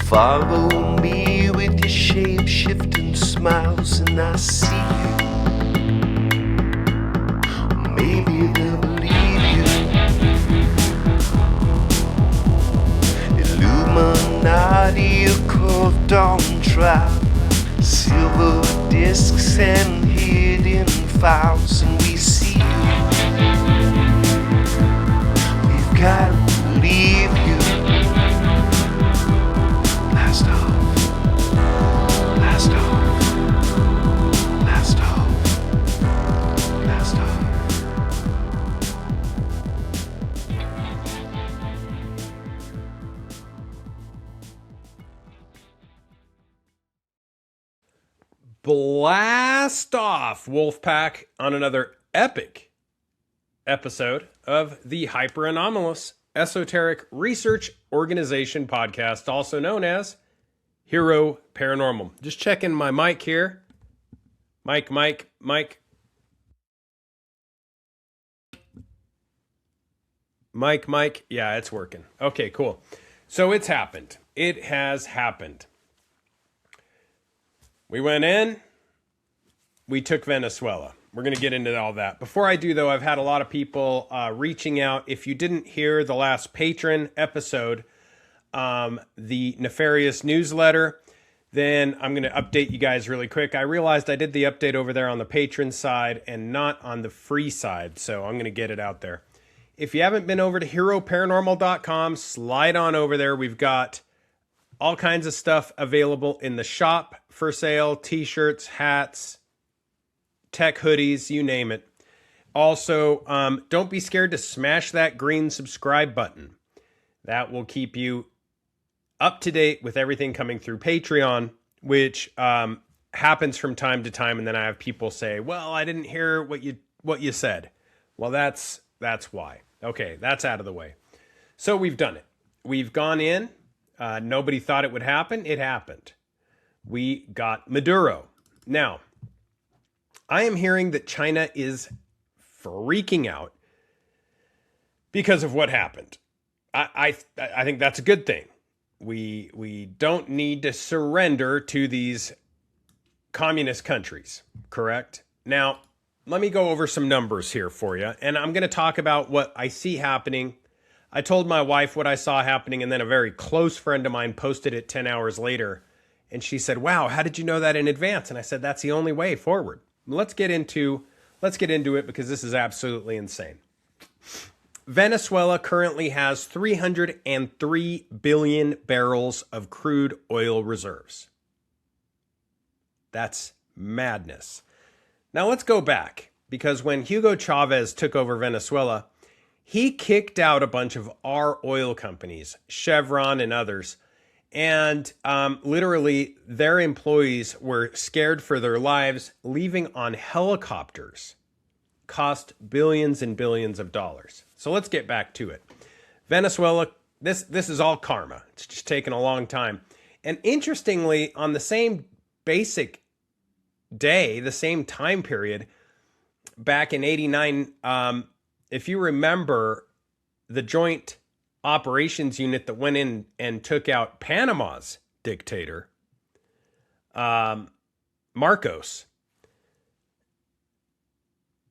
Follow me with your shape-shifting smiles and I see you. Maybe they'll believe you. Illuminati, a curved dawn trial, silver discs and hidden files, and we see you. We've got to believe you. Blast off. Blast off. Blast off. Blast off. Blast off, Wolfpack, on another epic episode of the Hyper Anomalous Esoteric Research Organization podcast, also known as Hero Paranormal. Just checking my mic here. Mic. Mic. Yeah, it's working. Okay, cool. So it's happened. It has happened. We went in, we took Venezuela. We're going to get into all that. Before I do, though, I've had a lot of people reaching out. If you didn't hear the last patron episode, the Nefarious newsletter, then I'm going to update you guys really quick. I realized I did the update over there on the patron side and not on the free side, so I'm going to get it out there. If you haven't been over to heroparanormal.com, slide on over there. We've got all kinds of stuff available in the shop for sale, t-shirts, hats, tech hoodies, you name it. Also, don't be scared to smash that green subscribe button. That will keep you up to date with everything coming through Patreon, which happens from time to time. And then I have people say, well, I didn't hear what you said. Well, that's why. Okay, that's out of the way. So we've done it. We've gone in. Nobody thought it would happen. It happened. We got Maduro. Now, I am hearing that China is freaking out because of what happened. I think that's a good thing. We don't need to surrender to these communist countries, correct? Now, let me go over some numbers here for you, and I'm going to talk about what I see happening. I told my wife what I saw happening, and then a very close friend of mine posted it 10 hours later. And she said, wow, how did you know that in advance? And I said, that's the only way forward. Let's get into it because this is absolutely insane. Venezuela currently has 303 billion barrels of crude oil reserves. That's madness. Now let's go back, because when Hugo Chavez took over Venezuela, he kicked out a bunch of our oil companies, Chevron and others, and literally their employees were scared for their lives, leaving on helicopters. Cost billions and billions of dollars. So let's get back to it. Venezuela, this is all karma. It's just taken a long time. And interestingly, on the same basic day, the same time period, back in 89, if you remember, the joint operations unit that went in and took out Panama's dictator, Marcos.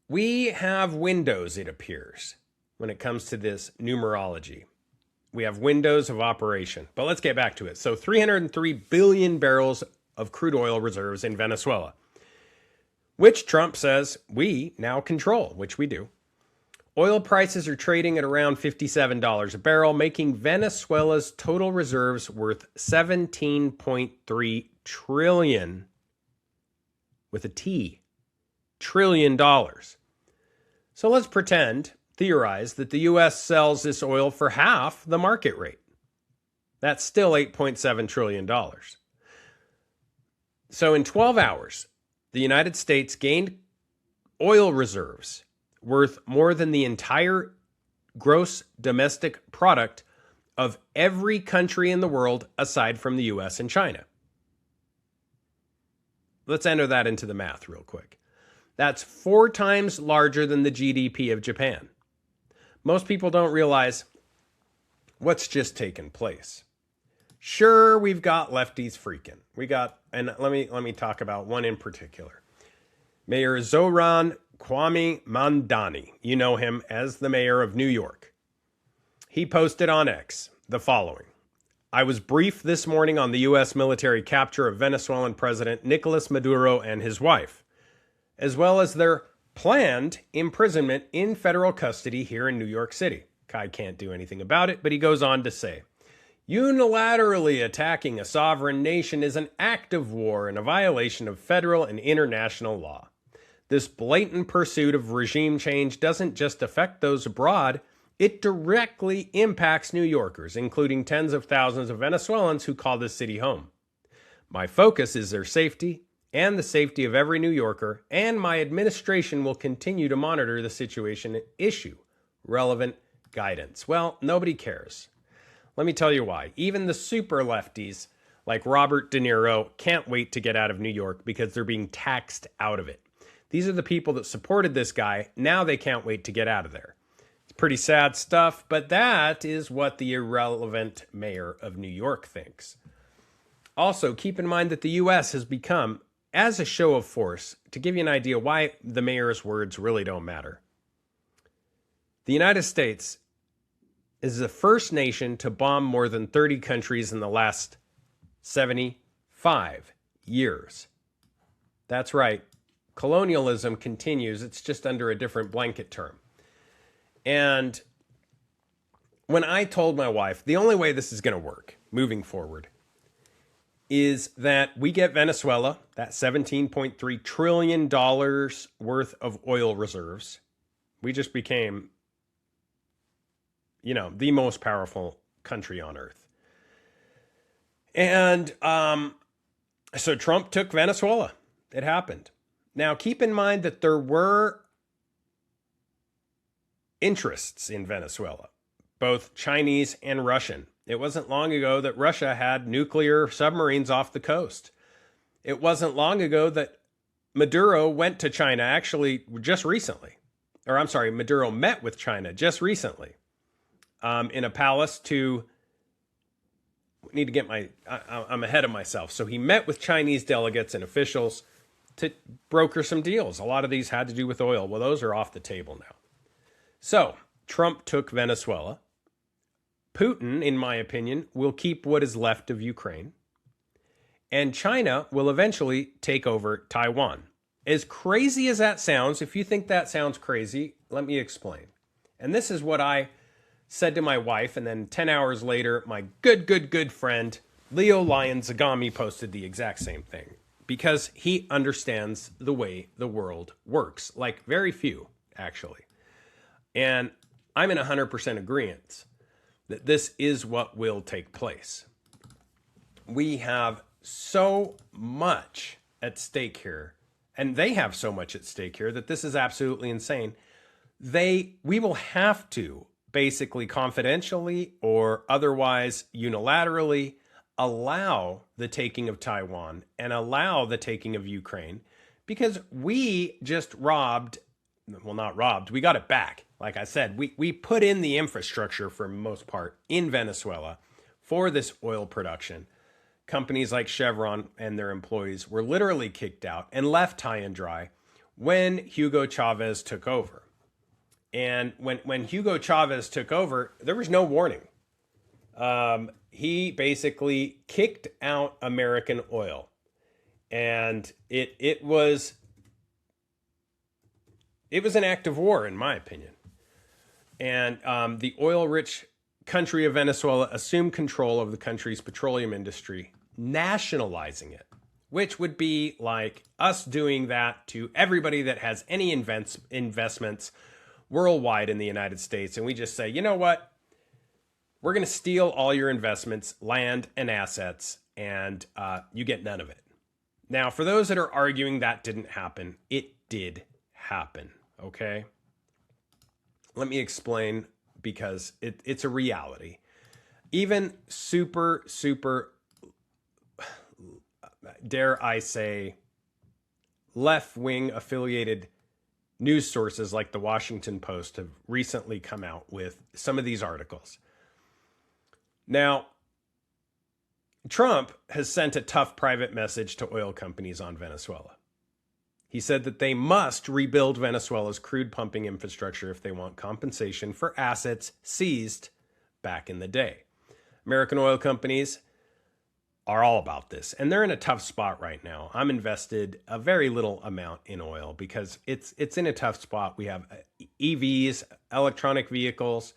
We have windows, it appears, when it comes to this numerology. We have windows of operation. But let's get back to it. So 303 billion barrels of crude oil reserves in Venezuela, which Trump says we now control, which we do. Oil prices are trading at around $57 a barrel, making Venezuela's total reserves worth $17.3 trillion, with a T, trillion dollars. So let's theorize that the U.S. sells this oil for half the market rate. That's still $8.7 trillion. So in 12 hours, the United States gained oil reserves worth more than the entire gross domestic product of every country in the world aside from the US and China. Let's enter that into the math real quick. That's 4 times larger than the GDP of Japan. Most people don't realize what's just taken place. Sure, we've got lefties freaking. And let me talk about one in particular. Mayor Zoran Kwame Mandani. You know him as the mayor of New York. He posted on X the following. I was briefed this morning on the U.S. military capture of Venezuelan President Nicolas Maduro and his wife, as well as their planned imprisonment in federal custody here in New York City. Kai can't do anything about it, but he goes on to say, unilaterally attacking a sovereign nation is an act of war and a violation of federal and international law. This blatant pursuit of regime change doesn't just affect those abroad, it directly impacts New Yorkers, including tens of thousands of Venezuelans who call this city home. My focus is their safety and the safety of every New Yorker, and my administration will continue to monitor the situation and issue relevant guidance. Well, nobody cares. Let me tell you why. Even the super lefties, like Robert De Niro, can't wait to get out of New York because they're being taxed out of it. These are the people that supported this guy. Now they can't wait to get out of there. It's pretty sad stuff, but that is what the irrelevant mayor of New York thinks. Also, keep in mind that the U.S. has become, as a show of force, to give you an idea why the mayor's words really don't matter. The United States is the first nation to bomb more than 30 countries in the last 75 years. That's right. Colonialism continues. It's just under a different blanket term. And when I told my wife, the only way this is going to work moving forward is that we get Venezuela, that $17.3 trillion worth of oil reserves. We just became, the most powerful country on earth. And so Trump took Venezuela. It happened. Now, keep in mind that there were interests in Venezuela, both Chinese and Russian. It wasn't long ago that Russia had nuclear submarines off the coast. It wasn't long ago that Maduro went to China, actually just recently. Maduro met with China just recently in a palace I'm ahead of myself. So he met with Chinese delegates and officials to broker some deals. A lot of these had to do with oil. Well, those are off the table now. So Trump took Venezuela. Putin, in my opinion, will keep what is left of Ukraine. And China will eventually take over Taiwan. As crazy as that sounds, if you think that sounds crazy, let me explain. And this is what I said to my wife, and then 10 hours later, my good friend, Leo Lion Zagami, posted the exact same thing. Because he understands the way the world works, like very few, actually. And I'm in 100% agreement that this is what will take place. We have so much at stake here, and they have so much at stake here that this is absolutely insane. We will have to basically confidentially or otherwise unilaterally allow the taking of Taiwan and allow the taking of Ukraine because we just we got it back. Like I said, we put in the infrastructure for most part in Venezuela for this oil production. Companies like Chevron and their employees were literally kicked out and left high and dry when Hugo Chavez took over. And when Hugo Chavez took over, there was no warning. He basically kicked out American oil. And it was an act of war, in my opinion. And the oil-rich country of Venezuela assumed control of the country's petroleum industry, nationalizing it, which would be like us doing that to everybody that has any investments worldwide in the United States. And we just say, you know what? We're going to steal all your investments, land, and assets, and you get none of it. Now, for those that are arguing that didn't happen, it did happen, okay? Let me explain, because it's a reality. Even super, dare I say, left-wing affiliated news sources like the Washington Post have recently come out with some of these articles. Now, Trump has sent a tough private message to oil companies on Venezuela. He said that they must rebuild Venezuela's crude pumping infrastructure if they want compensation for assets seized back in the day. American oil companies are all about this, and they're in a tough spot right now. I'm invested a very little amount in oil because it's in a tough spot. We have EVs, electronic vehicles,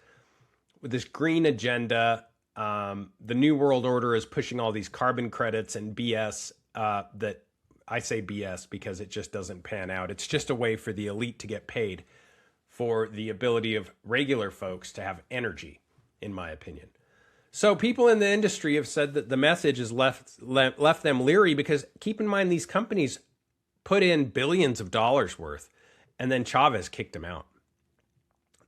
with this green agenda. The New World Order is pushing all these carbon credits and BS that I say BS because it just doesn't pan out. It's just a way for the elite to get paid for the ability of regular folks to have energy, in my opinion. So people in the industry have said that the message has left them leery because keep in mind these companies put in billions of dollars worth and then Chavez kicked them out.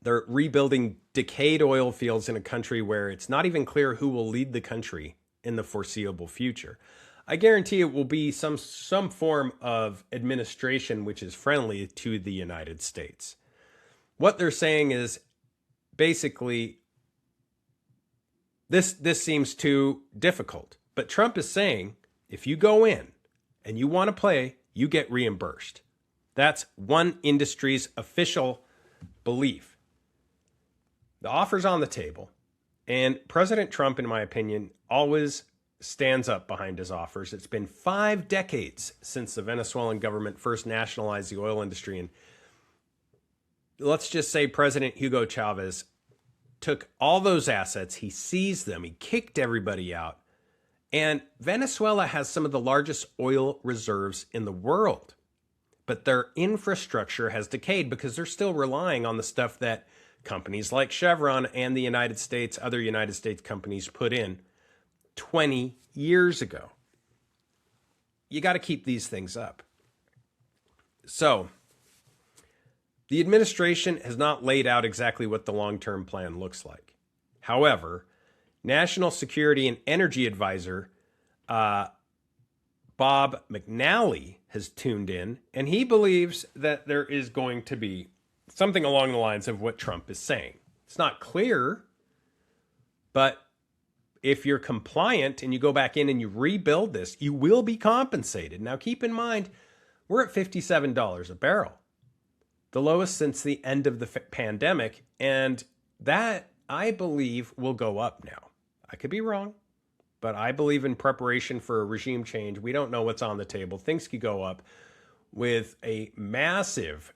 They're rebuilding decayed oil fields in a country where it's not even clear who will lead the country in the foreseeable future. I guarantee it will be some form of administration which is friendly to the United States. What they're saying is basically this seems too difficult. But Trump is saying if you go in and you want to play, you get reimbursed. That's one industry's official belief. The offer's on the table, and President Trump, in my opinion, always stands up behind his offers. It's been 5 decades since the Venezuelan government first nationalized the oil industry, and let's just say President Hugo Chavez took all those assets, he seized them, he kicked everybody out, and Venezuela has some of the largest oil reserves in the world, but their infrastructure has decayed because they're still relying on the stuff that companies like Chevron and the United States, other United States companies put in 20 years ago. You got to keep these things up. So, the administration has not laid out exactly what the long-term plan looks like. However, National Security and Energy Advisor Bob McNally has tuned in, and he believes that there is going to be something along the lines of what Trump is saying. It's not clear, but if you're compliant and you go back in and you rebuild this, you will be compensated. Now, keep in mind, we're at $57 a barrel, the lowest since the end of the pandemic, and that, I believe, will go up now. I could be wrong, but I believe in preparation for a regime change. We don't know what's on the table. Things could go up with a massive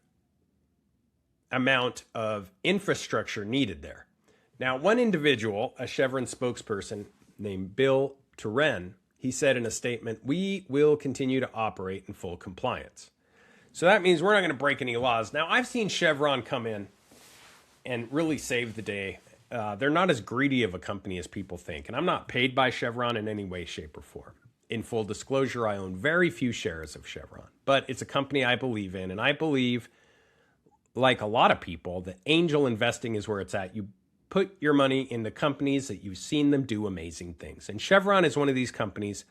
amount of infrastructure needed there. Now, one individual, a Chevron spokesperson named Bill Turen, he said in a statement, "We will continue to operate in full compliance." So that means we're not going to break any laws. Now, I've seen Chevron come in and really save the day. They're not as greedy of a company as people think. And I'm not paid by Chevron in any way, shape, or form. In full disclosure, I own very few shares of Chevron. But it's a company I believe in. And I believe, like a lot of people, that angel investing is where it's at. You put your money into companies that you've seen them do amazing things. And Chevron is one of these companies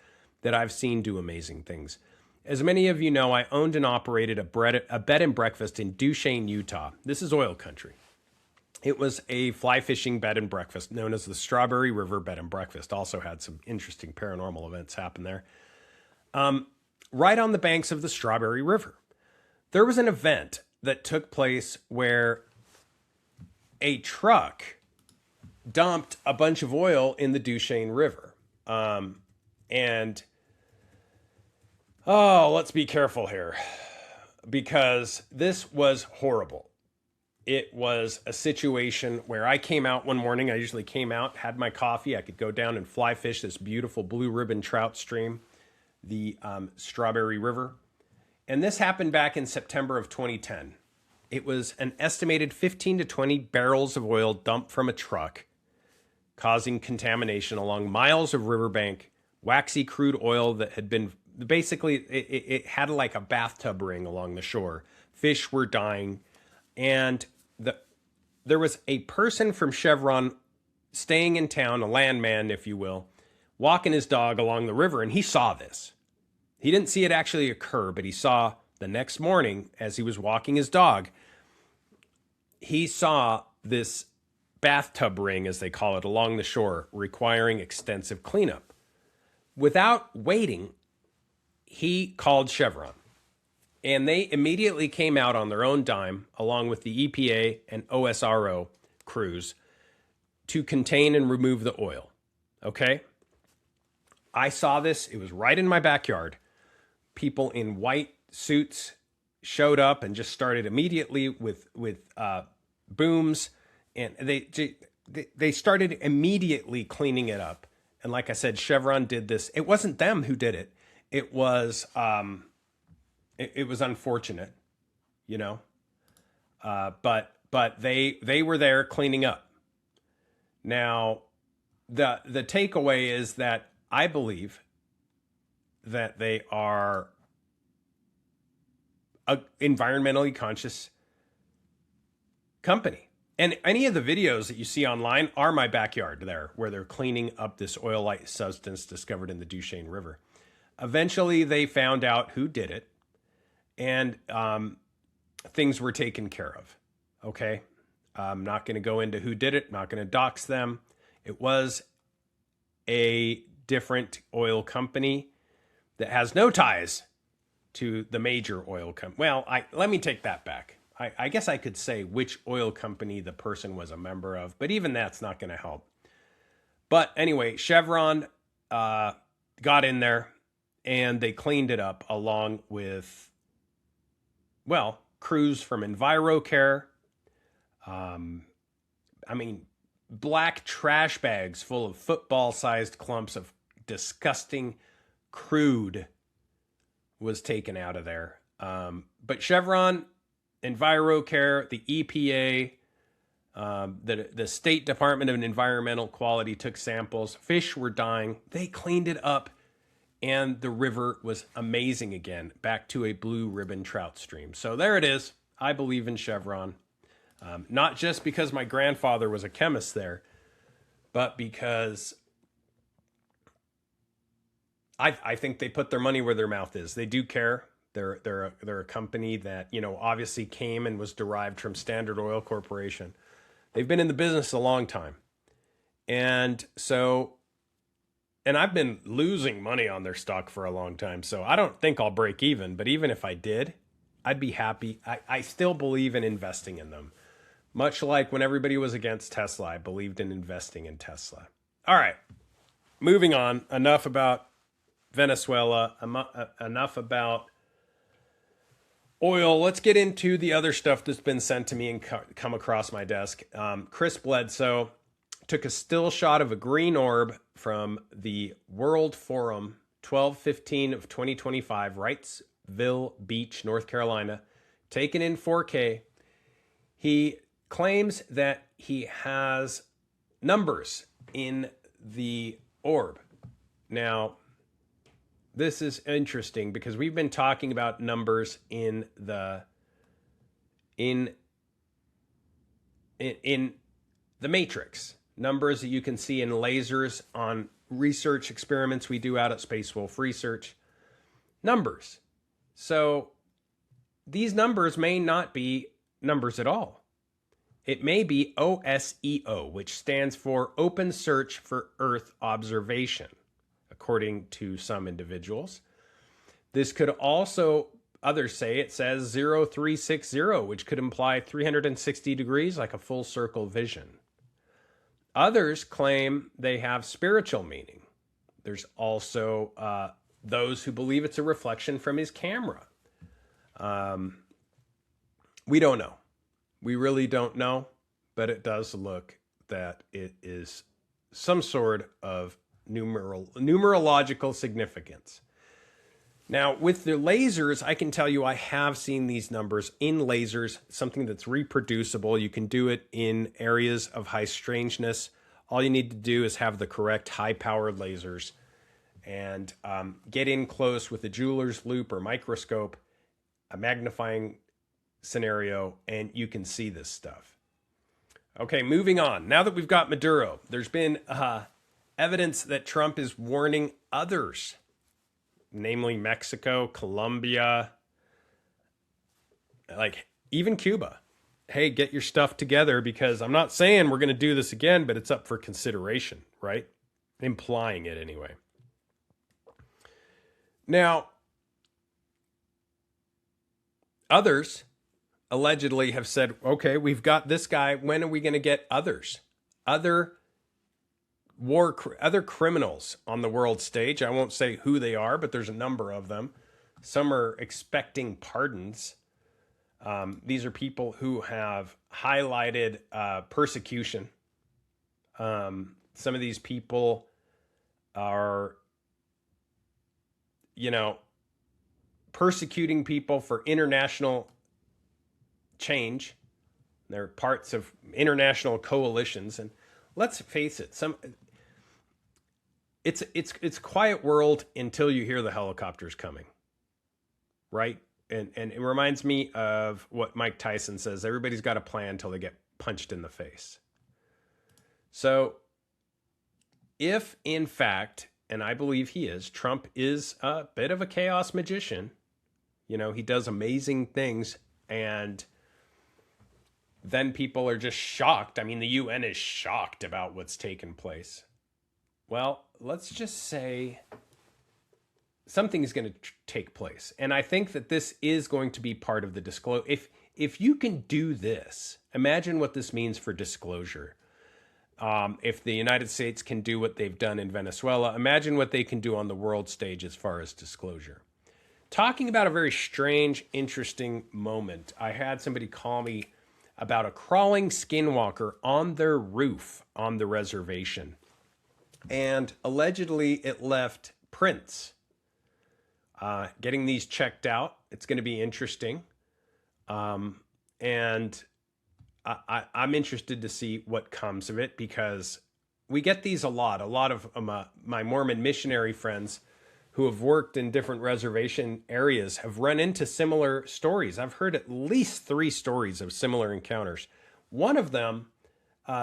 that I've seen do amazing things. As many of you know, I owned and operated a bed and breakfast in Duchesne, Utah. This is oil country. It was a fly fishing bed and breakfast known as the Strawberry River Bed and Breakfast. Also had some interesting paranormal events happen there. Right on the banks of the Strawberry River. There was an event that took place where a truck dumped a bunch of oil in the Duchesne River. Let's be careful here, because this was horrible. It was a situation where I came out one morning. I usually came out, had my coffee. I could go down and fly fish this beautiful blue ribbon trout stream, the Strawberry River. And this happened back in September of 2010. It was an estimated 15 to 20 barrels of oil dumped from a truck, causing contamination along miles of riverbank, waxy crude oil that had been basically, it had like a bathtub ring along the shore. Fish were dying. And there was a person from Chevron staying in town, a landman, if you will, walking his dog along the river, and he saw this. He didn't see it actually occur, but he saw the next morning as he was walking his dog, he saw this bathtub ring, as they call it, along the shore, requiring extensive cleanup. Without waiting, he called Chevron. And they immediately came out on their own dime, along with the EPA and OSRO crews, to contain and remove the oil. Okay? I saw this. It was right in my backyard. People in white suits showed up and just started immediately with booms. And they started immediately cleaning it up. And like I said, Chevron did this. It wasn't them who did it. It was... It was unfortunate, you know, but they were there cleaning up. Now, the takeaway is that I believe that they are a environmentally conscious company. And any of the videos that you see online are my backyard there, where they're cleaning up this oil-like substance discovered in the Duchesne River. Eventually, they found out who did it. And things were taken care of. Okay. I'm not going to go into who did it. Not going to dox them. It was a different oil company that has no ties to the major oil company. Well, let me take that back. I guess I could say which oil company the person was a member of, but even that's not going to help. But anyway, Chevron got in there and they cleaned it up along with, well, crews from EnviroCare. Black trash bags full of football-sized clumps of disgusting crude was taken out of there. But Chevron, EnviroCare, the EPA, the State Department of Environmental Quality took samples. Fish were dying. They cleaned it up. And the river was amazing again, back to a blue ribbon trout stream. So there it is. I believe in Chevron. Not just because my grandfather was a chemist there, but because I think they put their money where their mouth is. They do care. They're a company that, you know, obviously came and was derived from Standard Oil Corporation. They've been in the business a long time. And so... And I've been losing money on their stock for a long time, so I don't think I'll break even. But even if I did, I'd be happy. I still believe in investing in them. Much like when everybody was against Tesla, I believed in investing in Tesla. All right, moving on. Enough about Venezuela. Enough about oil. Let's get into the other stuff that's been sent to me and come across my desk. Chris Bledsoe took a still shot of a green orb from the World Forum 12/15 of 2025, Wrightsville Beach, North Carolina, taken in 4K. He claims that he has numbers in the orb. Now, this is interesting because we've been talking about numbers in the Matrix. Numbers that you can see in lasers on research experiments we do out at Space Wolf Research. Numbers. So these numbers may not be numbers at all. It may be OSEO, which stands for Open Search for Earth Observation, according to some individuals. This could also, others say it says 0360, which could imply 360 degrees, like a full circle vision. Others claim they have spiritual meaning. There's also those who believe it's a reflection from his camera. We don't know. We really don't know, but it does look that it is some sort of numerological significance. Now, with the lasers, I can tell you I have seen these numbers in lasers, something that's reproducible. You can do it in areas of high strangeness. All you need to do is have the correct high-powered lasers and get in close with a jeweler's loupe or microscope, a magnifying scenario, and you can see this stuff. Okay, moving on. Now that we've got Maduro, there's been evidence that Trump is warning others, namely Mexico, Colombia, like even Cuba. Hey, get your stuff together, because I'm not saying we're going to do this again, but it's up for consideration, right? Implying it anyway. Now, others allegedly have said, okay, we've got this guy. When are we going to get others? Other criminals on the world stage. I won't say who they are, but there's a number of them. Some are expecting pardons. These are people who have highlighted persecution. Some of these people are, persecuting people for international change. They're parts of international coalitions, and let's face it, it's quiet world until you hear the helicopters coming, right? And it reminds me of what Mike Tyson says: everybody's got a plan until they get punched in the face. So, if in fact, and I believe he is, Trump is a bit of a chaos magician. He does amazing things, and then people are just shocked. I mean, the UN is shocked about what's taken place. Well, let's just say something is going to take place. And I think that this is going to be part of the disclosure. If you can do this, imagine what this means for disclosure. If the United States can do what they've done in Venezuela, imagine what they can do on the world stage as far as disclosure. Talking about a very strange, interesting moment, I had somebody call me about a crawling skinwalker on their roof on the reservation. And allegedly it left prints. Getting these checked out, it's going to be interesting. And I'm interested to see what comes of it, because we get these a lot. A lot of my Mormon missionary friends who have worked in different reservation areas have run into similar stories. I've heard at least 3 stories of similar encounters. One of them,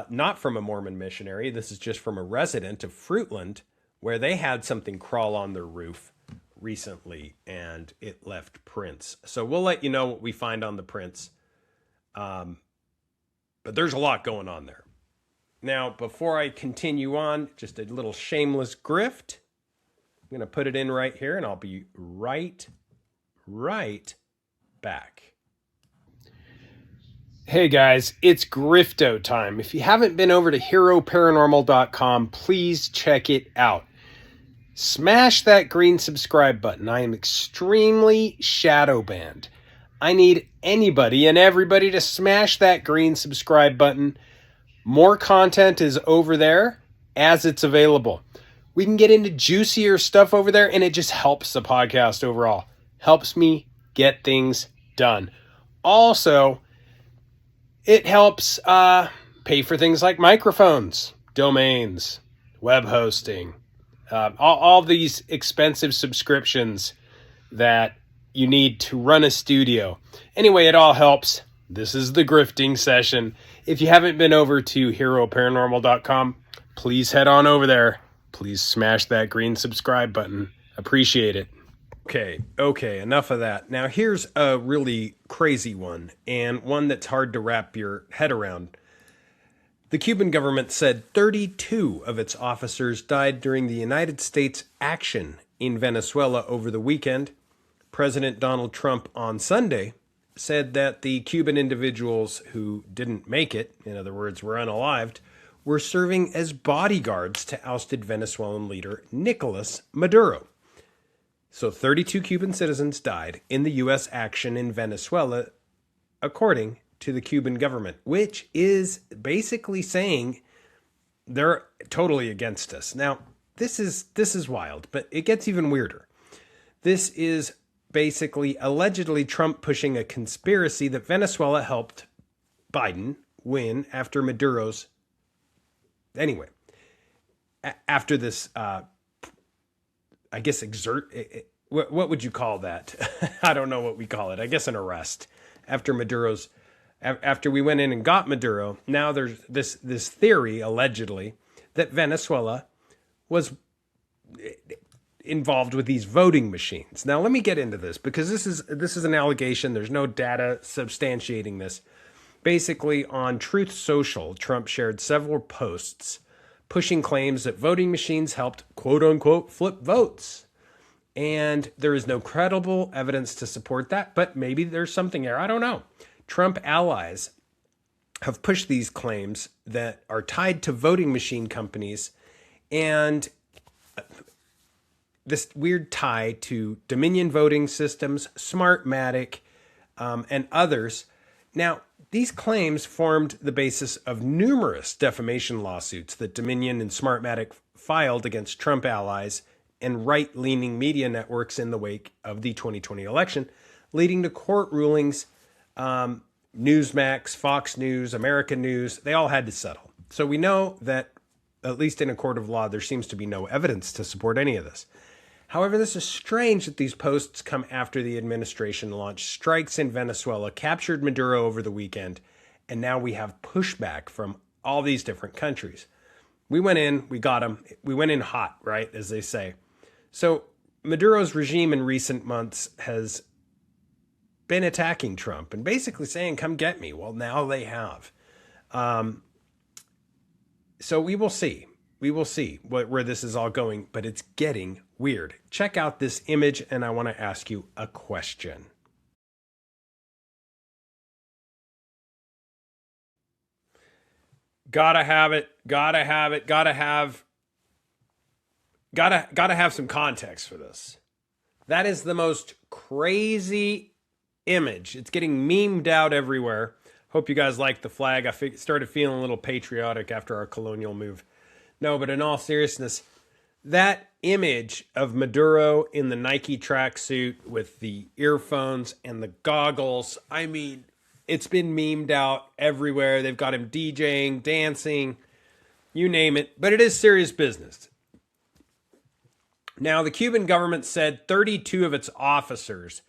not from a Mormon missionary, this is just from a resident of Fruitland, where they had something crawl on their roof recently and it left prints. So we'll let you know what we find on the prints. But there's a lot going on there. Now, before I continue on, just a little shameless grift. I'm going to put it in right here, and I'll be right back. Hey guys, it's Grifto time. If you haven't been over to heroparanormal.com, please check it out. Smash that green subscribe button. I am extremely shadow banned. I need anybody and everybody to smash that green subscribe button. More content is over there as it's available. We can get into juicier stuff over there, and it just helps the podcast overall. Helps me get things done. Also, it helps pay for things like microphones, domains, web hosting, all these expensive subscriptions that you need to run a studio. Anyway, it all helps. This is the grifting session. If you haven't been over to heroparanormal.com, please head on over there. Please smash that green subscribe button. Appreciate it. Okay, enough of that. Now here's a really crazy one, and one that's hard to wrap your head around. The Cuban government said 32 of its officers died during the United States action in Venezuela over the weekend. President Donald Trump on Sunday said that the Cuban individuals who didn't make it, in other words, were unalived, were serving as bodyguards to ousted Venezuelan leader Nicolas Maduro. So 32 Cuban citizens died in the U.S. action in Venezuela, according to the Cuban government, which is basically saying they're totally against us. Now, this is wild, but it gets even weirder. This is basically allegedly Trump pushing a conspiracy that Venezuela helped Biden win after Maduro's. Anyway, after this, I guess what would you call that? I don't know what we call it. I guess an arrest after Maduro's. After we went in and got Maduro, now there's this theory allegedly that Venezuela was involved with these voting machines. Now let me get into this, because this is an allegation. There's no data substantiating this. Basically, on Truth Social, Trump shared several posts pushing claims that voting machines helped, quote unquote, flip votes. And there is no credible evidence to support that, but maybe there's something there. I don't know. Trump allies have pushed these claims that are tied to voting machine companies and this weird tie to Dominion voting systems, Smartmatic, and others. Now, these claims formed the basis of numerous defamation lawsuits that Dominion and Smartmatic filed against Trump allies and right-leaning media networks in the wake of the 2020 election, leading to court rulings. Newsmax, Fox News, American News, they all had to settle. So we know that, at least in a court of law, there seems to be no evidence to support any of this. However, this is strange that these posts come after the administration launched strikes in Venezuela, captured Maduro over the weekend, and now we have pushback from all these different countries. We went in, we got them, we went in hot, right, as they say. So Maduro's regime in recent months has been attacking Trump and basically saying, come get me. Well, now they have. So we will see. We will see where this is all going, but it's getting weird. Check out this image, and I want to ask you a question. Gotta have it. Gotta have it. Gotta have some context for this. That is the most crazy image. It's getting memed out everywhere. Hope you guys like the flag. I started feeling a little patriotic after our colonial move. No, but in all seriousness, that image of Maduro in the Nike tracksuit with the earphones and the goggles, I mean, it's been memed out everywhere. They've got him DJing, dancing, you name it. But it is serious business. Now, the Cuban government said 32 of its officers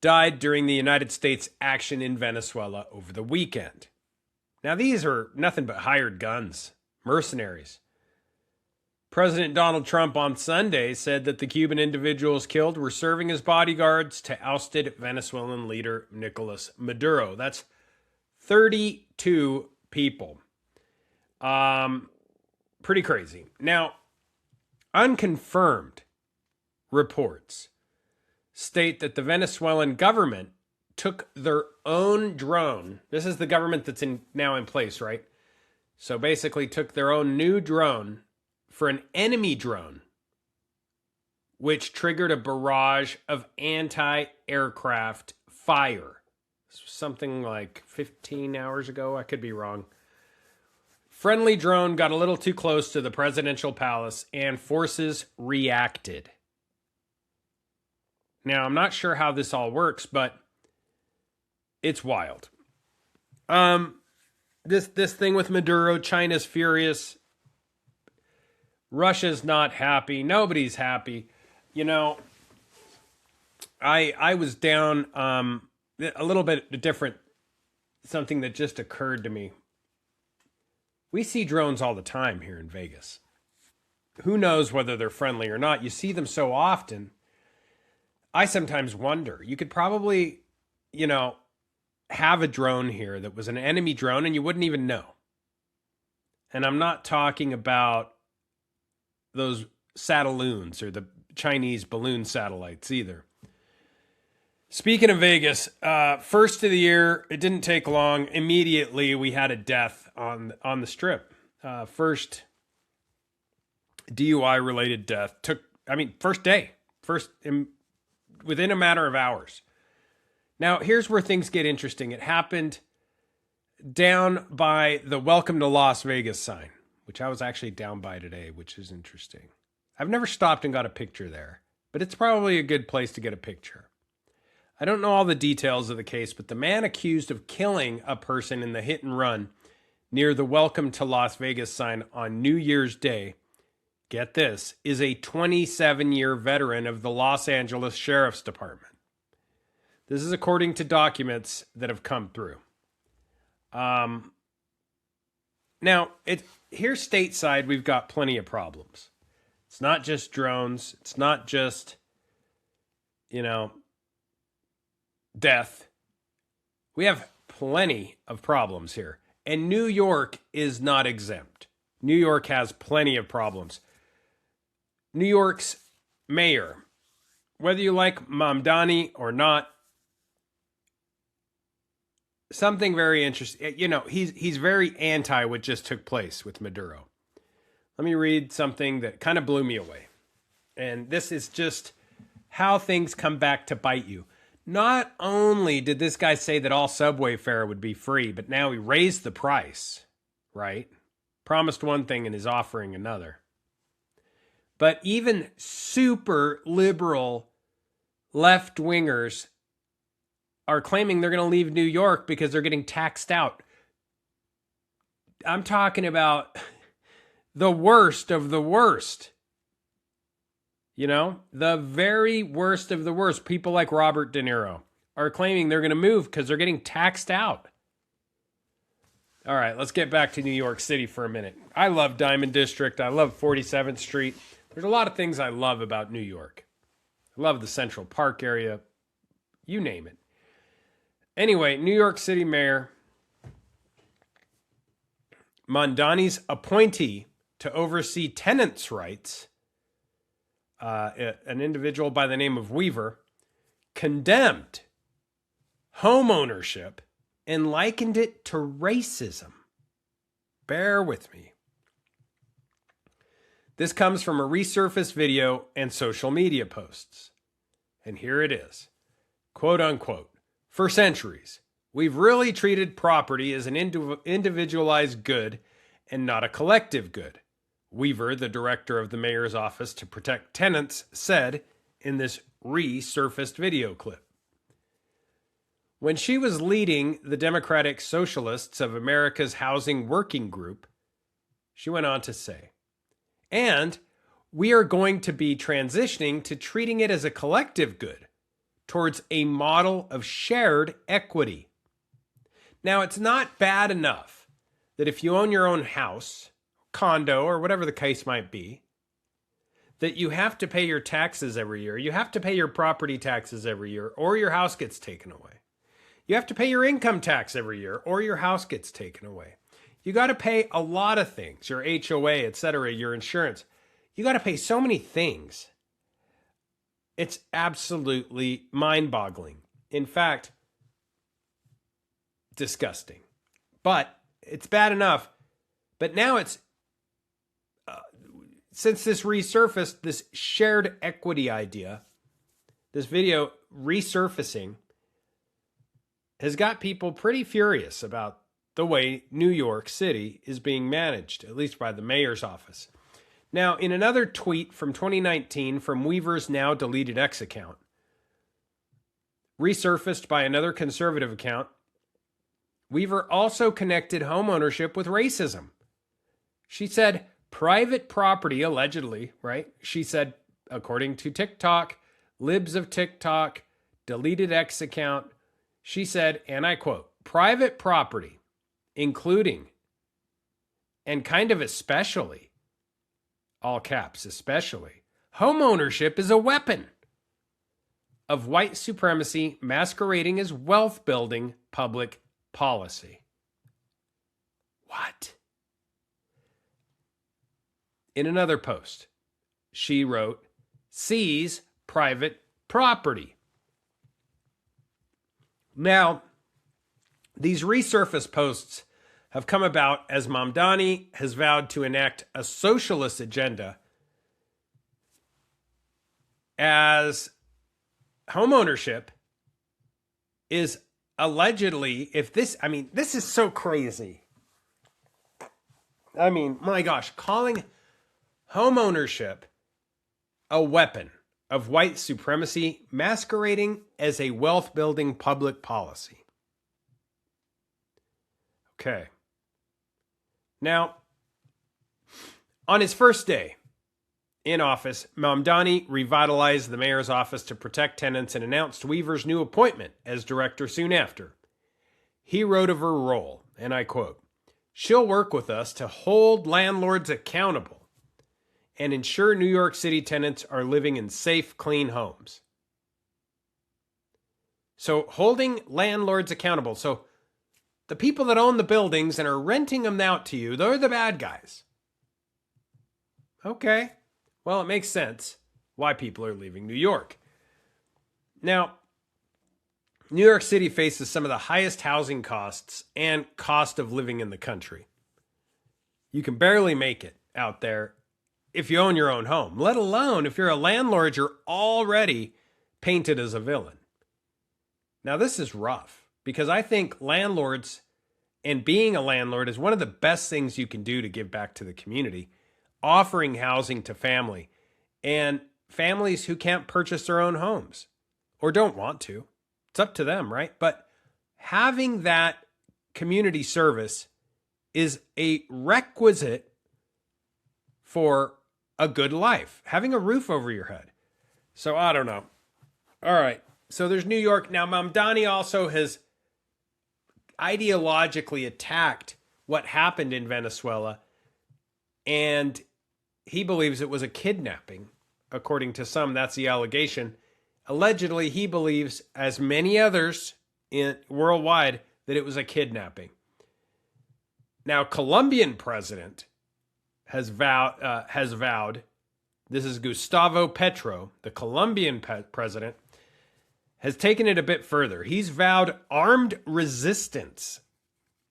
died during the United States action in Venezuela over the weekend. Now, these are nothing but hired guns, mercenaries. President Donald Trump on Sunday said that the Cuban individuals killed were serving as bodyguards to ousted Venezuelan leader Nicolas Maduro. That's 32 people. Pretty crazy. Now, unconfirmed reports state that the Venezuelan government took their own drone. This is the government that's now in place, right? So basically took their own new drone for an enemy drone, which triggered a barrage of anti-aircraft fire. This was something like 15 hours ago. I could be wrong. Friendly drone got a little too close to the presidential palace and forces reacted. Now, I'm not sure how this all works, but it's wild. This thing with Maduro, China's furious. Russia's not happy. Nobody's happy. You know, I was down a little bit different. Something that just occurred to me. We see drones all the time here in Vegas. Who knows whether they're friendly or not? You see them so often. I sometimes wonder. You could probably, have a drone here that was an enemy drone and you wouldn't even know. And I'm not talking about those satelloons or the Chinese balloon satellites either. Speaking of Vegas, first of the year, it didn't take long. Immediately, we had a death on the strip. First DUI-related death. First day. Within a matter of hours. Now, here's where things get interesting. It happened down by the Welcome to Las Vegas sign, which I was actually down by today, which is interesting. I've never stopped and got a picture there, but it's probably a good place to get a picture. I don't know all the details of the case, but the man accused of killing a person in the hit and run near the Welcome to Las Vegas sign on New Year's Day, get this, is a 27-year veteran of the Los Angeles Sheriff's Department. This is according to documents that have come through. Now, here stateside, we've got plenty of problems. It's not just drones. It's not just, death. We have plenty of problems here. And New York is not exempt. New York has plenty of problems. New York's mayor whether you like Mamdani or not, something very interesting. You know, he's very anti what just took place with Maduro. Let me read something that kind of blew me away. And this is just how things come back to bite you. Not only did this guy say that all subway fare would be free, but now he raised the price, right? Promised one thing and is offering another. But even super liberal left-wingers are claiming they're going to leave New York because they're getting taxed out. I'm talking about the worst of the worst. You know, the very worst of the worst. People like Robert De Niro are claiming they're going to move because they're getting taxed out. All right, let's get back to New York City for a minute. I love Diamond District. I love 47th Street. There's a lot of things I love about New York. I love the Central Park area. You name it. Anyway, New York City Mayor Mamdani's appointee to oversee tenants' rights, an individual by the name of Weaver, condemned home ownership and likened it to racism. Bear with me. This comes from a resurfaced video and social media posts. And here it is. Quote unquote. For centuries, we've really treated property as an individualized good and not a collective good. Weaver, the director of the mayor's office to protect tenants, said in this resurfaced video clip. When she was leading the Democratic Socialists of America's Housing Working Group, she went on to say, and we are going to be transitioning to treating it as a collective good towards a model of shared equity. Now, it's not bad enough that if you own your own house, condo, or whatever the case might be, that you have to pay your taxes every year. You have to pay your property taxes every year, or your house gets taken away. You have to pay your income tax every year, or your house gets taken away. You got to pay a lot of things, your HOA, etc., your insurance. You got to pay so many things. It's absolutely mind-boggling. In fact, disgusting. But it's bad enough. But now it's, since this resurfaced, this shared equity idea, this video resurfacing, has got people pretty furious about the way New York City is being managed, at least by the mayor's office. Now, in another tweet from 2019 from Weaver's now deleted X account, resurfaced by another conservative account, Weaver also connected homeownership with racism. She said private property, allegedly, right? She said, according to TikTok, libs of TikTok, deleted X account, she said, and I quote, private property, including, and kind of especially, all caps, especially, homeownership is a weapon of white supremacy masquerading as wealth-building public policy. What? In another post, she wrote, seize private property. Now, these resurfaced posts have come about as Mamdani has vowed to enact a socialist agenda as homeownership is allegedly, this is so crazy. I mean, my gosh, calling homeownership a weapon of white supremacy masquerading as a wealth-building public policy. Okay. Now, on his first day in office, Mamdani revitalized the mayor's office to protect tenants and announced Weaver's new appointment as director soon after. He wrote of her role, and I quote, she'll work with us to hold landlords accountable and ensure New York City tenants are living in safe, clean homes. So holding landlords accountable. So the people that own the buildings and are renting them out to you, they're the bad guys. Okay. Well, it makes sense why people are leaving New York. Now, New York City faces some of the highest housing costs and cost of living in the country. You can barely make it out there if you own your own home, let alone if you're a landlord, you're already painted as a villain. Now, this is rough because I think landlords and being a landlord is one of the best things you can do to give back to the community, offering housing to family and families who can't purchase their own homes or don't want to. It's up to them, right? But having that community service is a requisite for a good life, having a roof over your head. So I don't know. All right. So there's New York. Now, Mamdani also has ideologically attacked what happened in Venezuela, and he believes it was a kidnapping. According to some, that's the allegation. Allegedly, he believes, as many others worldwide, that it was a kidnapping. Now, Colombian president has vowed, this is Gustavo Petro, the Colombian president, has taken it a bit further. He's vowed armed resistance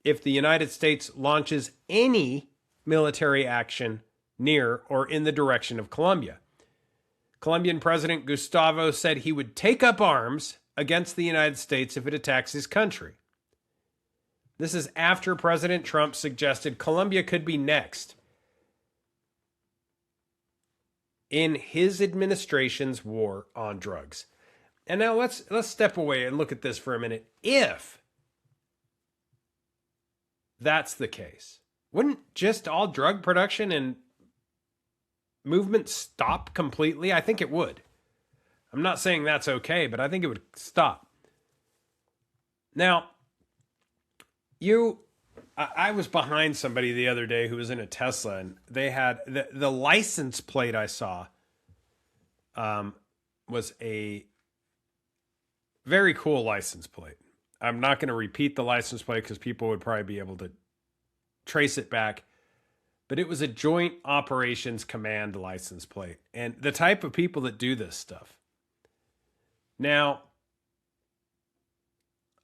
if the United States launches any military action near or in the direction of Colombia. Colombian President Gustavo said he would take up arms against the United States if it attacks his country. This is after President Trump suggested Colombia could be next in his administration's war on drugs. And now let's step away and look at this for a minute. If that's the case, wouldn't just all drug production and movement stop completely? I think it would. I'm not saying that's okay, but I think it would stop. Now, I was behind somebody the other day who was in a Tesla, and they had the license plate I saw was a very cool license plate. I'm not going to repeat the license plate because people would probably be able to trace it back, but it was a Joint Operations Command license plate, and the type of people that do this stuff. Now,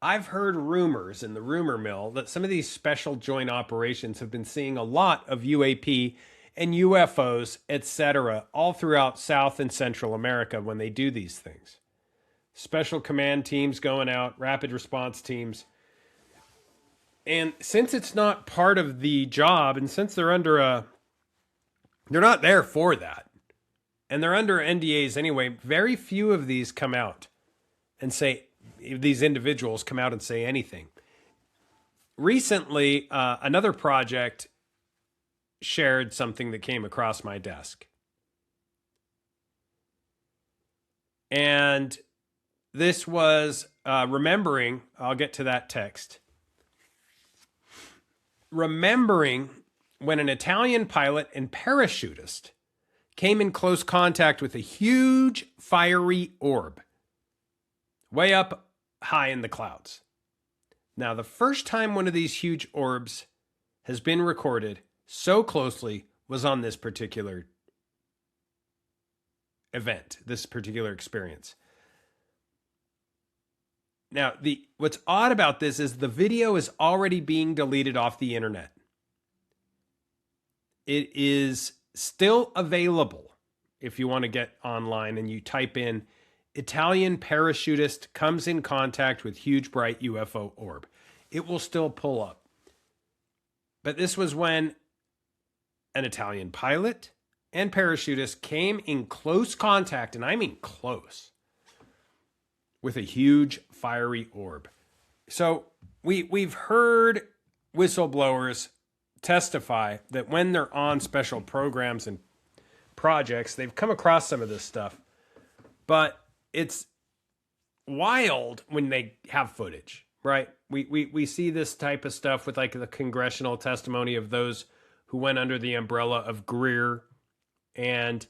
I've heard rumors in the rumor mill that some of these special joint operations have been seeing a lot of UAP and UFOs, etc., all throughout South and Central America when they do these things. Special command teams going out, rapid response teams. And since it's not part of the job, and since they're not there for that, and they're under NDAs anyway, very few of these come out and say, these individuals come out and say anything. Recently, another project shared something that came across my desk. And this was remembering, I'll get to that text, remembering when an Italian pilot and parachutist came in close contact with a huge fiery orb way up high in the clouds. Now, the first time one of these huge orbs has been recorded so closely was on this particular event, this particular experience. Now, what's odd about this is the video is already being deleted off the internet. It is still available if you want to get online and you type in Italian parachutist comes in contact with huge bright UFO orb. It will still pull up. But this was when an Italian pilot and parachutist came in close contact, and I mean close, with a huge fiery orb. So we've heard whistleblowers testify that when they're on special programs and projects, they've come across some of this stuff. But it's wild when they have footage, right? We see this type of stuff with like the congressional testimony of those who went under the umbrella of Greer. And,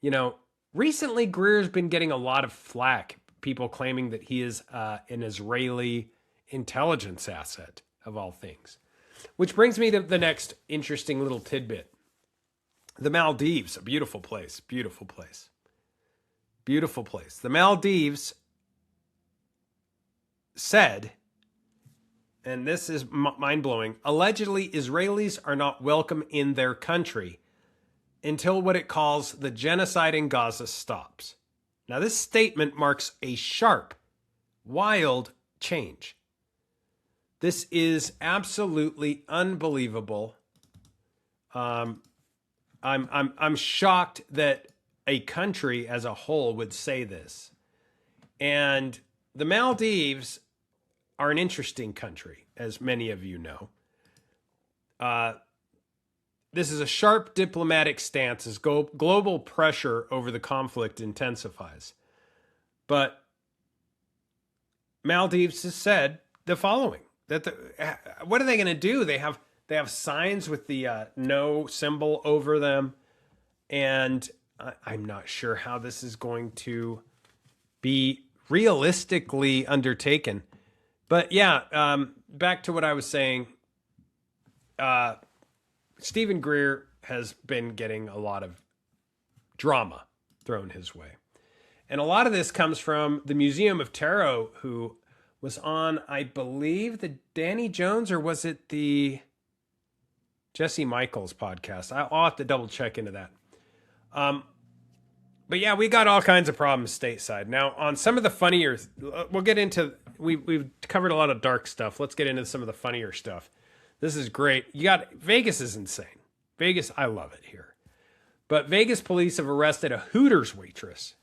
you know, recently Greer's been getting a lot of flack. People claiming that he is an Israeli intelligence asset, of all things. Which brings me to the next interesting little tidbit. The Maldives, a beautiful place, beautiful place. Beautiful place. The Maldives said, and this is mind-blowing, allegedly Israelis are not welcome in their country until what it calls the genocide in Gaza stops. Now, this statement marks a sharp, wild change. This is absolutely unbelievable. I'm shocked that a country as a whole would say this. And the Maldives are an interesting country, as many of you know. This is a sharp diplomatic stance as global pressure over the conflict intensifies. But Maldives has said the following: that what are they going to do? They have signs with the no symbol over them, and I'm not sure how this is going to be realistically undertaken. But yeah, back to what I was saying. Stephen Greer has been getting a lot of drama thrown his way. And a lot of this comes from the Museum of Tarot, who was on, I believe, the Danny Jones, or was it the Jesse Michaels podcast? I'll have to double check into that. But yeah, we got all kinds of problems stateside. Now, on some of the funnier, we'll get into, we've covered a lot of dark stuff. Let's get into some of the funnier stuff. This is great. Vegas is insane. Vegas, I love it here. But Vegas police have arrested a Hooters waitress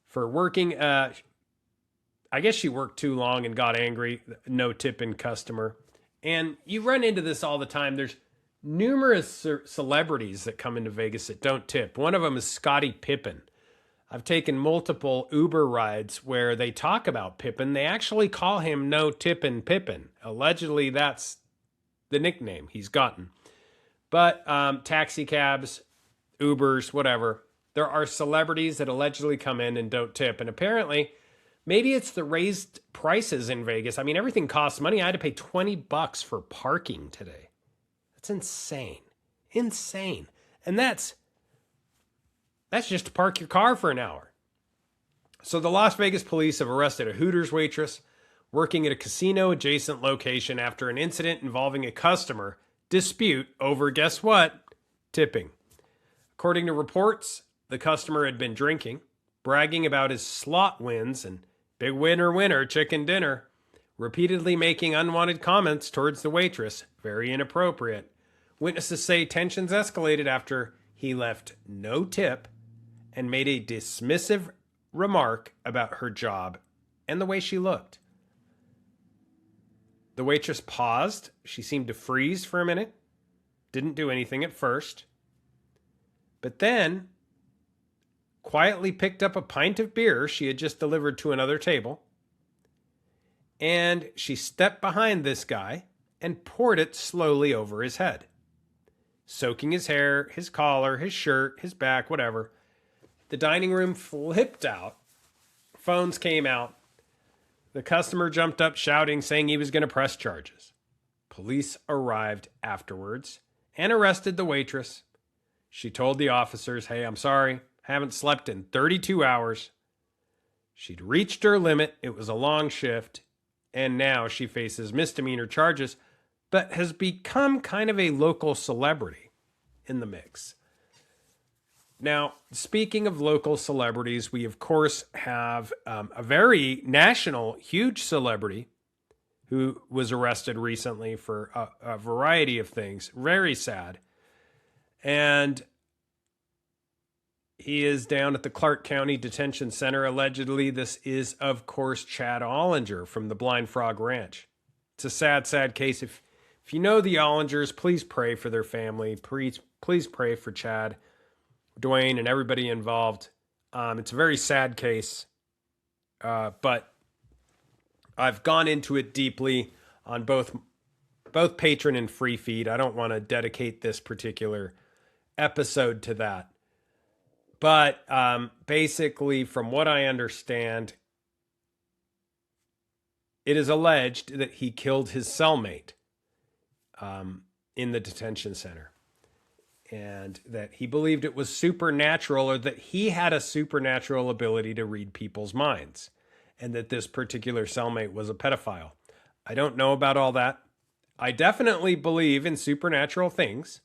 for working, I guess she worked too long and got angry, no tipping customer. And you run into this all the time. There's numerous celebrities that come into Vegas that don't tip. One of them is Scottie Pippen. I've taken multiple Uber rides where they talk about Pippen. They actually call him No Tippin' Pippen. Allegedly, that's the nickname he's gotten. But taxi cabs, Ubers, whatever, there are celebrities that allegedly come in and don't tip. And apparently, maybe it's the raised prices in Vegas. I mean, everything costs money. I had to pay $20 for parking today. That's insane. Insane. And that's just to park your car for an hour. So the Las Vegas police have arrested a Hooters waitress working at a casino adjacent location after an incident involving a customer dispute over, guess what? Tipping. According to reports, the customer had been drinking, bragging about his slot wins and big winner, chicken dinner, repeatedly making unwanted comments towards the waitress, very inappropriate. Witnesses say tensions escalated after he left no tip and made a dismissive remark about her job and the way she looked. The waitress paused. She seemed to freeze for a minute. Didn't do anything at first. But then quietly picked up a pint of beer she had just delivered to another table. And she stepped behind this guy and poured it slowly over his head, soaking his hair, his collar, his shirt, his back, whatever. The dining room flipped out. Phones came out. The customer jumped up shouting, saying he was going to press charges. Police arrived afterwards and arrested the waitress. She told the officers, "Hey, I'm sorry. Haven't slept in 32 hours. She'd reached her limit. It was a long shift. And now she faces misdemeanor charges, but has become kind of a local celebrity in the mix. Now, speaking of local celebrities, we of course have a very national, huge celebrity who was arrested recently for a variety of things. Very sad. And he is down at the Clark County Detention Center. Allegedly, this is, of course, Chad Ollinger from the Blind Frog Ranch. It's a sad, sad case. If you know the Ollingers, please pray for their family. Please pray for Chad, Dwayne, and everybody involved. It's a very sad case, but I've gone into it deeply on both Patreon and free feed. I don't want to dedicate this particular episode to that. But basically, from what I understand, it is alleged that he killed his cellmate in the detention center. And that he believed it was supernatural, or that he had a supernatural ability to read people's minds. and that this particular cellmate was a pedophile. I don't know about all that. I definitely believe in supernatural things,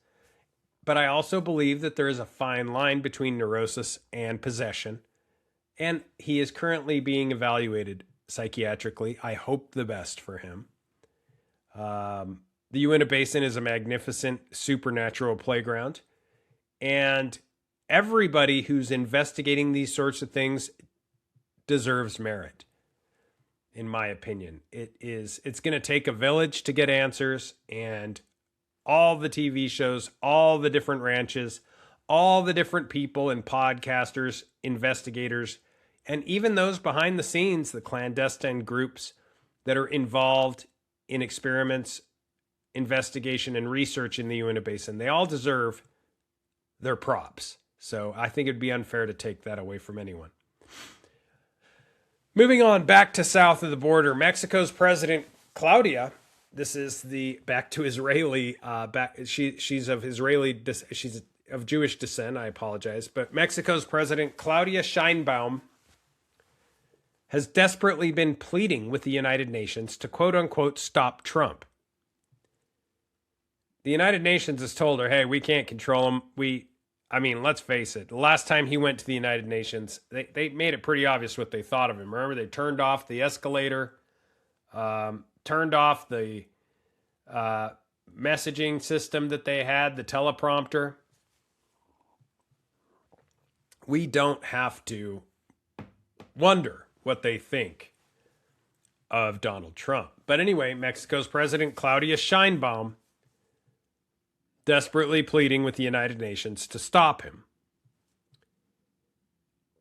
but I also believe that there is a fine line between neurosis and possession, and he is currently being evaluated psychiatrically. I hope the best for him. The Uinta Basin is a magnificent supernatural playground, and everybody who's investigating these sorts of things deserves merit, in my opinion. It's going to take a village to get answers, and all the TV shows, all the different ranches, all the different people and podcasters, investigators, and even those behind the scenes, the clandestine groups that are involved in experiments, investigation, and research in the Uinta Basin, they all deserve their props. So I think it'd be unfair to take that away from anyone. Moving on back to south of the border, Mexico's President Claudia, this is the back to Israeli, she's of she's of Jewish descent, I apologize, but Mexico's President Claudia Sheinbaum has desperately been pleading with the United Nations to quote unquote stop Trump. The United Nations has told her, hey, we can't control him. Let's face it. The last time he went to the United Nations, they made it pretty obvious what they thought of him. Remember, they turned off the escalator, turned off the messaging system that they had, the teleprompter. We don't have to wonder what they think of Donald Trump. But anyway, Mexico's President Claudia Sheinbaum desperately pleading with the United Nations to stop him.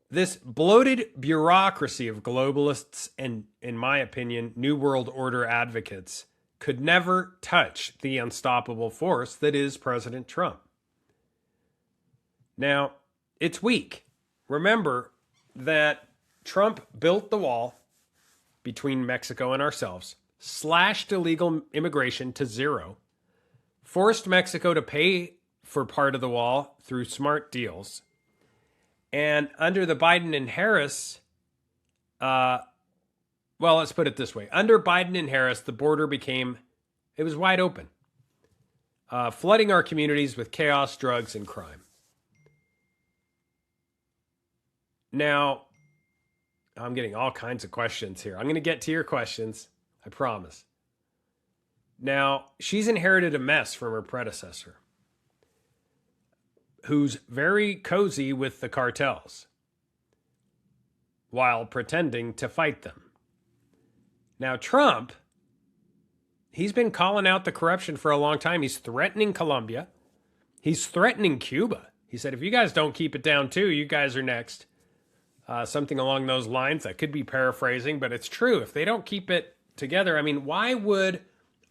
This bloated bureaucracy of globalists and, in my opinion, New World Order advocates could never touch the unstoppable force that is President Trump. Now, it's weak. Remember that Trump built the wall between Mexico and ourselves, slashed illegal immigration to zero, forced Mexico to pay for part of the wall through smart deals. And under the Biden and Harris, let's put it this way. Under Biden and Harris, the border it was wide open, flooding our communities with chaos, drugs, and crime. Now, I'm getting all kinds of questions here. I'm going to get to your questions, I promise. Now, she's inherited a mess from her predecessor, who's very cozy with the cartels while pretending to fight them. Now, Trump, he's been calling out the corruption for a long time. He's threatening Colombia. He's threatening Cuba. He said, if you guys don't keep it down too, you guys are next. Something along those lines. I could be paraphrasing, but it's true. If they don't keep it together, why would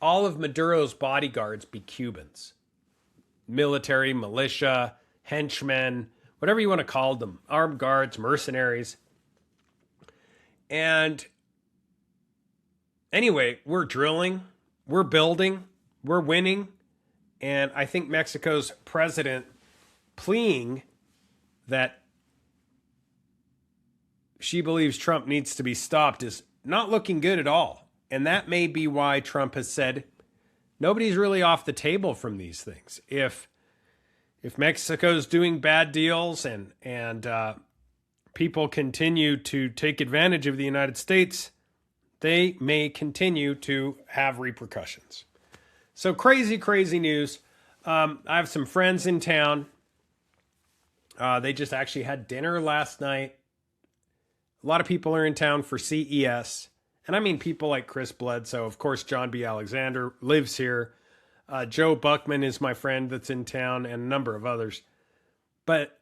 all of Maduro's bodyguards be Cubans? Military, militia, henchmen, whatever you want to call them, armed guards, mercenaries. And anyway, we're drilling, we're building, we're winning. And I think Mexico's president pleading that she believes Trump needs to be stopped is not looking good at all. And that may be why Trump has said nobody's really off the table from these things. If Mexico's doing bad deals and people continue to take advantage of the United States, they may continue to have repercussions. So crazy, crazy news. I have some friends in town. They just actually had dinner last night. A lot of people are in town for CES. And I mean people like Chris Bledsoe. Of course, John B. Alexander lives here. Joe Buckman is my friend that's in town, and a number of others. But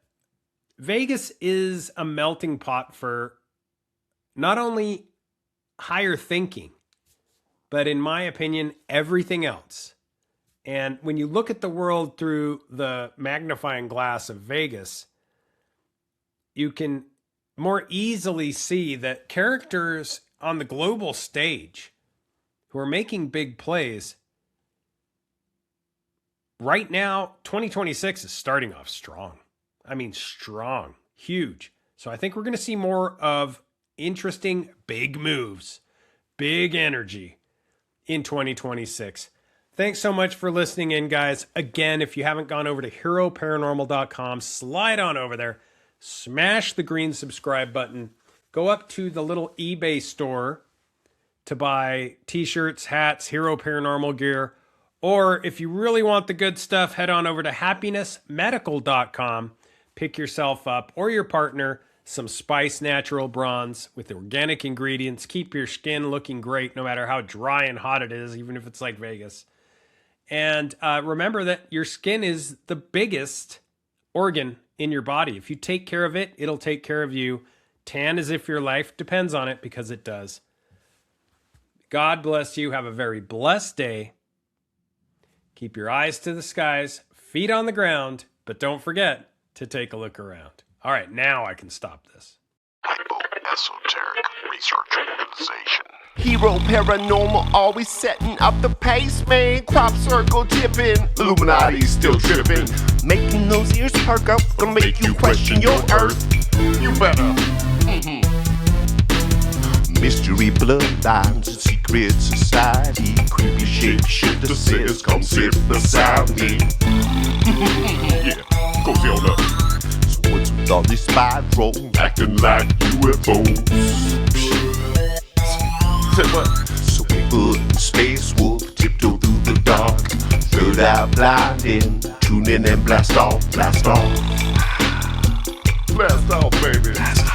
Vegas is a melting pot for not only higher thinking, but in my opinion, everything else. And when you look at the world through the magnifying glass of Vegas, you can more easily see that characters on the global stage who are making big plays right now, 2026 is starting off strong. Strong, huge. So I think we're going to see more of interesting big moves, big energy in 2026. Thanks so much for listening in, guys. Again, if you haven't gone over to heroparanormal.com, slide on over there, smash the green subscribe button, go up to the little eBay store to buy t-shirts, hats, Hero Paranormal gear. Or if you really want the good stuff, head on over to happinessmedical.com. Pick yourself up or your partner some Spice Natural Bronze with organic ingredients. Keep your skin looking great no matter how dry and hot it is, even if it's like Vegas. And remember that your skin is the biggest organ in your body. If you take care of it, it'll take care of you. Tan as if your life depends on it, because it does. God bless you. Have a very blessed day. Keep your eyes to the skies, feet on the ground, but don't forget to take a look around. All right, now I can stop this. Esoteric Research Organization. Hero Paranormal always setting up the pace, man. Crop circle tipping, Illuminati still tripping. Making those ears perk up, gonna make you question your earth. You better. Mystery bloodlines and secret society. Creepy shapeshifter says, come sit beside me. Yeah, cozy on up. So what's with all this spiral? Acting like UFOs. Say what? So Bigfoot and Space Wolf tiptoe through the dark. Third eye blinding, tune in and blast off, blast off. Blast off, baby. Blast off.